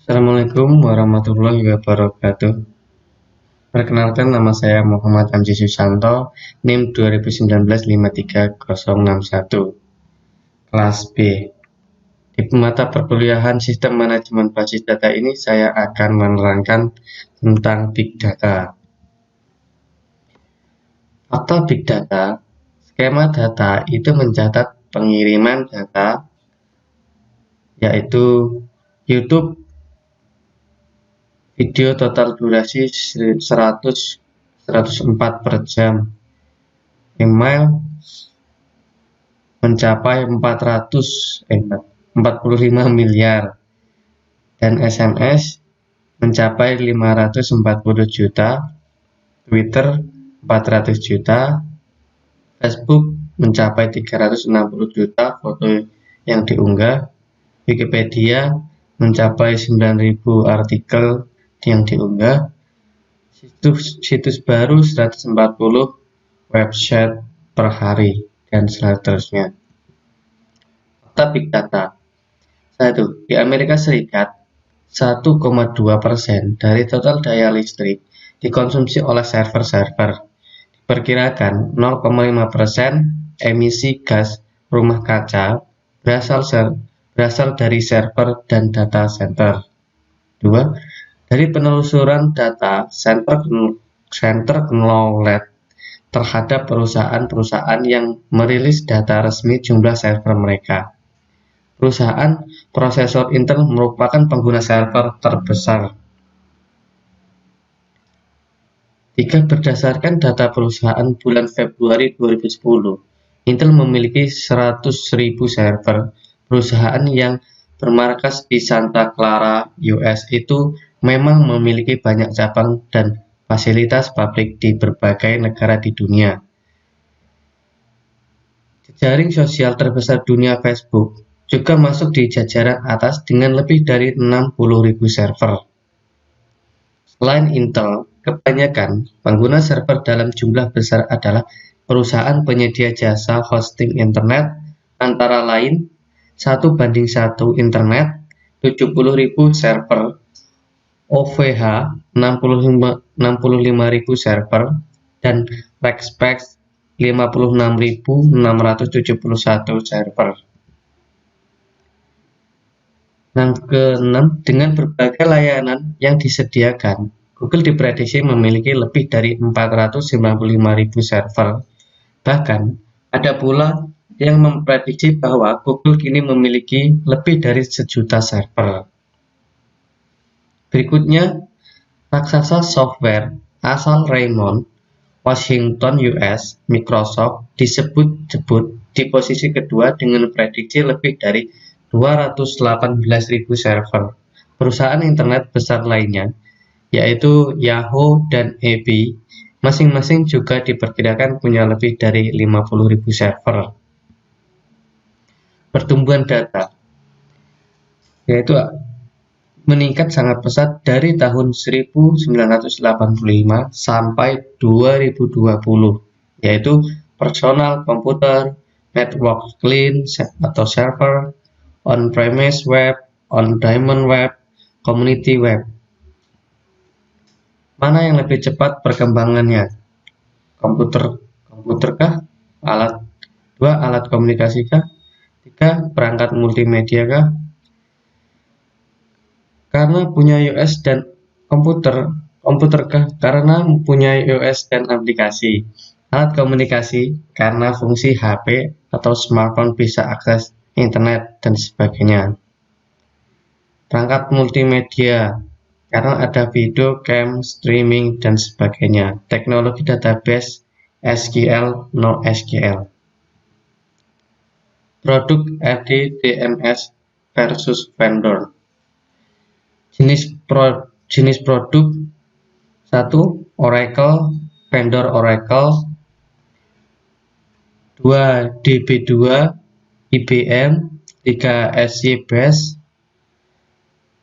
Assalamualaikum warahmatullahi wabarakatuh. Perkenalkan, nama saya Muhammad Amji Susanto, NIM 2019-53061, kelas B. Di mata perkuliahan Sistem Manajemen Basis Data ini saya akan menerangkan tentang Big Data. Fakta Big Data, skema data itu mencatat pengiriman data, yaitu YouTube video total durasi 104 per jam, email mencapai 45 miliar, dan SMS mencapai 540 juta, Twitter 400 juta, Facebook mencapai 360 juta foto yang diunggah, Wikipedia mencapai 9.000 artikel yang diunggah, situs baru 140 website per hari, dan seterusnya. Fakta Big Data. 1. Di Amerika Serikat, 1,2% dari total daya listrik dikonsumsi oleh server-server. Diperkirakan 0,5% emisi gas rumah kaca berasal dari server dan data center. 2. Dari penelusuran data center knowledge terhadap perusahaan-perusahaan yang merilis data resmi jumlah server mereka. Perusahaan prosesor Intel merupakan pengguna server terbesar. 3. Berdasarkan data perusahaan bulan Februari 2010, Intel memiliki 100.000 server. Perusahaan yang bermarkas di Santa Clara, US itu memang memiliki banyak cabang dan fasilitas pabrik di berbagai negara di dunia. Jejaring sosial terbesar dunia, Facebook, juga masuk di jajaran atas dengan lebih dari 60.000 server. Selain Intel, kebanyakan pengguna server dalam jumlah besar adalah perusahaan penyedia jasa hosting internet, antara lain 1:1 internet, 70.000 server, OVH 65.000 server, dan Rackspace 56.671 server. Yang keenam, dengan berbagai layanan yang disediakan, Google diprediksi memiliki lebih dari 495.000 server. Bahkan, ada pula yang memprediksi bahwa Google kini memiliki lebih dari 1 juta server. Berikutnya, raksasa software asal Raymond, Washington, US, Microsoft, disebut-sebut di posisi kedua dengan prediksi lebih dari 218.000 server. Perusahaan internet besar lainnya, yaitu Yahoo dan eBay, masing-masing juga diperkirakan punya lebih dari 50.000 server. Pertumbuhan data, yaitu meningkat sangat pesat dari tahun 1985 sampai 2020, yaitu personal komputer, network client atau server, on-premise web, on-demand web, community web. Mana yang lebih cepat perkembangannya? Komputerkah? Alat komunikasikah? 3. Perangkat multimedia kah? Karena punya US dan komputerkah? Karena punya US dan aplikasi. Alat komunikasi karena fungsi HP atau smartphone bisa akses internet dan sebagainya. Perangkat multimedia karena ada video, cam, streaming, dan sebagainya. Teknologi database SQL, NoSQL. Produk RDDMS versus vendor. Jenis produk: 1. Oracle, vendor Oracle. 2. DB2, IBM. 3. SYBase,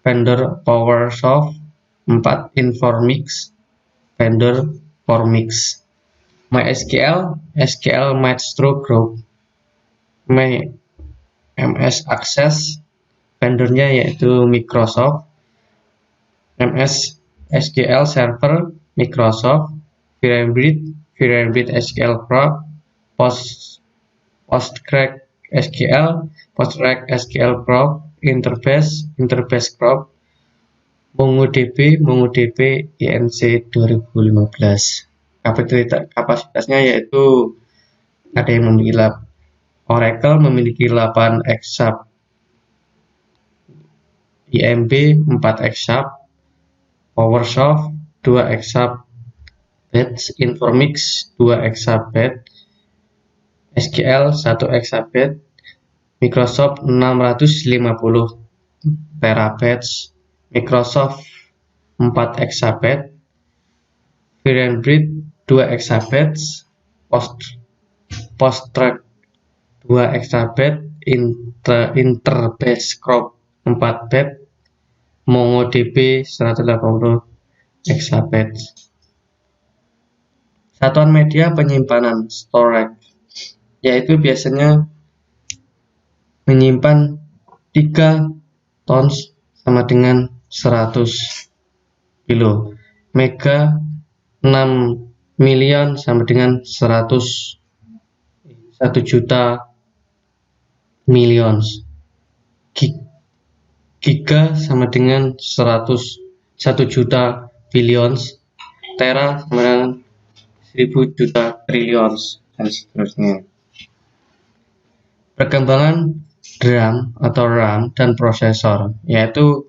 vendor PowerSoft. 4. Informix, vendor Formix. MySQL, SQL Maestro Group. MS Access, vendornya yaitu Microsoft. MS SQL Server Microsoft, VRambit SQL Pro, PostgreSQL Pro, Interbase Pro, MongoDB INC 2015. Kapasitasnya yaitu ada yang memiliki Oracle memiliki 8 exasp, IMB 4 exasp, PowerShell 2 exasp, Informix 2 exasp, SQL 1 exasp, Microsoft 650 terabytes, Microsoft 4 exasp, VRambit 2 exasp, Postgres 2 exasp, Interbase Pro 4 byte, MongoDB 180 exasp. Satuan media penyimpanan storage yaitu biasanya menyimpan 3 tons sama dengan 100 kilo, mega 6 million sama dengan 1 juta millions, giga sama dengan 1 juta billions, tera sama dengan 1000 juta trillions, dan seterusnya. Perkembangan DRAM atau RAM dan prosesor yaitu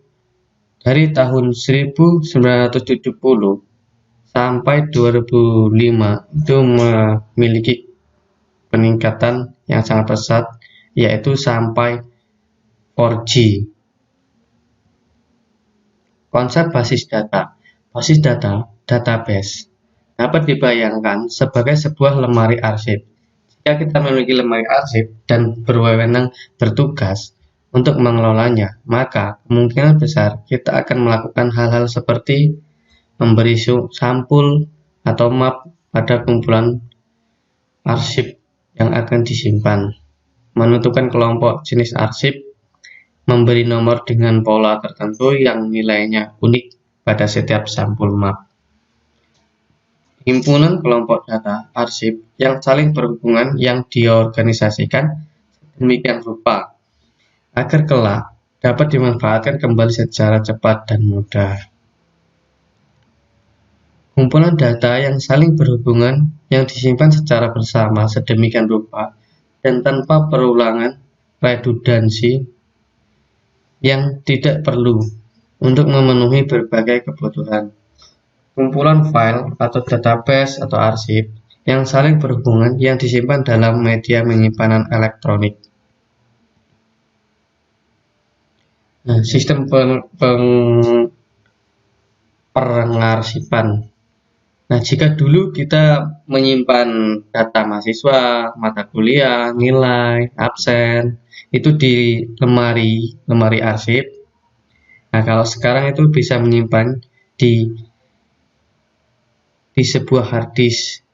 dari tahun 1970 sampai 2005 itu memiliki peningkatan yang sangat pesat, yaitu sampai 4G. Konsep basis data. Basis data, database, dapat dibayangkan sebagai sebuah lemari arsip. Jika kita memiliki lemari arsip dan berwenang bertugas untuk mengelolanya, maka kemungkinan besar kita akan melakukan hal-hal seperti memberi sampul atau map pada kumpulan arsip yang akan disimpan, menentukan kelompok jenis arsip, memberi nomor dengan pola tertentu yang nilainya unik pada setiap sampul map. Himpunan kelompok data arsip yang saling berhubungan yang diorganisasikan demikian rupa agar kelak dapat dimanfaatkan kembali secara cepat dan mudah. Kumpulan data yang saling berhubungan yang disimpan secara bersama sedemikian rupa dan tanpa perulangan redundansi yang tidak perlu untuk memenuhi berbagai kebutuhan. Kumpulan file atau database atau arsip yang saling berhubungan yang disimpan dalam media penyimpanan elektronik. Nah, sistem pengarsipan. Nah, jika dulu kita menyimpan data mahasiswa, mata kuliah, nilai, absen, itu di lemari arsip. Nah, kalau sekarang itu bisa menyimpan di sebuah hard disk,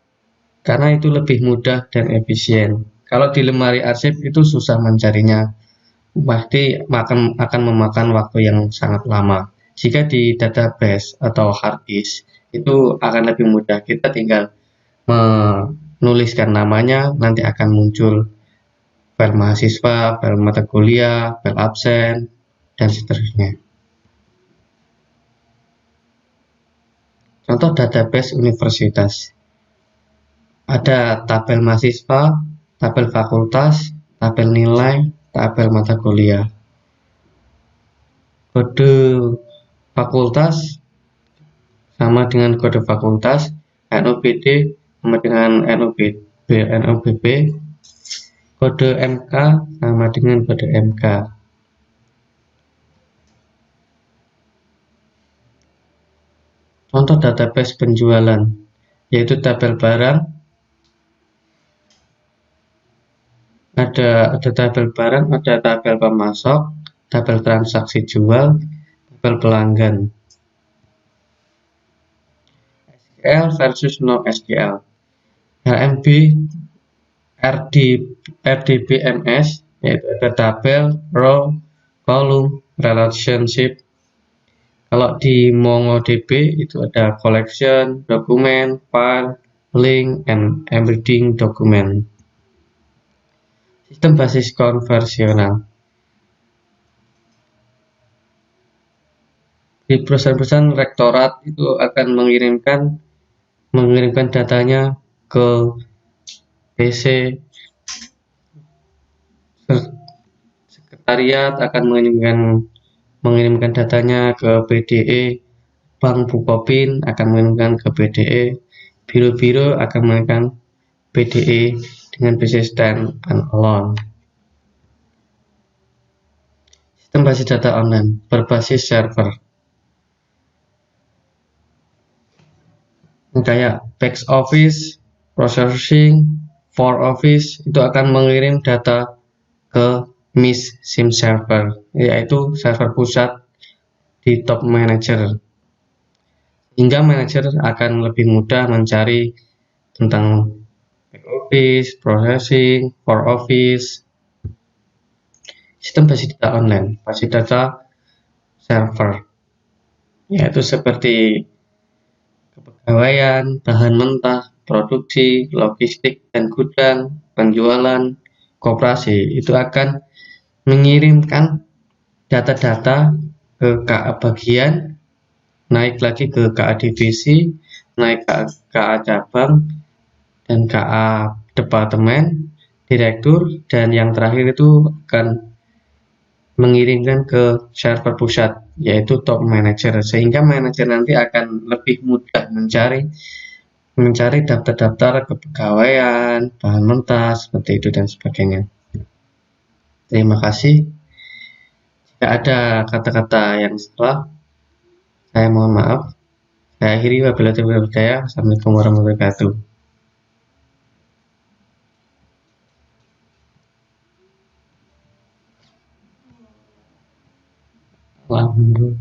karena itu lebih mudah dan efisien. Kalau di lemari arsip itu susah mencarinya, pasti akan memakan waktu yang sangat lama. Jika di database atau hard disk itu akan lebih mudah, kita tinggal menuliskan namanya, nanti akan muncul file mahasiswa, file mata kuliah, file absen, dan seterusnya. Contoh database universitas. Ada tabel mahasiswa, tabel fakultas, tabel nilai, tabel mata kuliah. Kode fakultas sama dengan kode fakultas, NOBD sama dengan NOBB, kode MK sama dengan kode MK. Contoh database penjualan yaitu tabel barang, ada tabel barang, ada tabel pemasok, tabel transaksi jual, tabel pelanggan. SQL versus NoSQL. HMB RDBMS yaitu ada tabel, row, column, relationship. Kalau di MongoDB itu ada collection, document, file, link, and embedding document. Sistem basis konversional. Di perusahaan-perusahaan rektorat itu akan mengirimkan datanya ke PC. Sekretariat akan mengirimkan datanya ke PDE, Bank Bukopin akan mengirimkan ke PDE, biro-biro akan mengirimkan PDE dengan PC stand and alone. Sistem basis data online berbasis server. Kayak back office, processing, for office itu akan mengirim data ke MIS SIM server, yaitu server pusat di top manager. Hingga manajer akan lebih mudah mencari tentang back office, processing, for office. Sistem basis data online, basis data server, yaitu seperti kepegawaian, bahan mentah, produksi, logistik dan gudang, penjualan, koperasi itu akan mengirimkan data-data ke KA bagian, naik lagi ke KA divisi, naik ke KA cabang, dan KA departemen, direktur, dan yang terakhir itu akan mengirimkan ke server pusat, yaitu top manager, sehingga manajer nanti akan lebih mudah mencari daftar-daftar kepegawaian, bahan mentah, seperti itu dan sebagainya. Terima kasih. Jika ada kata-kata yang salah, saya mohon maaf. Saya akhiri, wabillahi taufiq wal hidayah. Assalamualaikum warahmatullahi wabarakatuh. Alhamdulillah.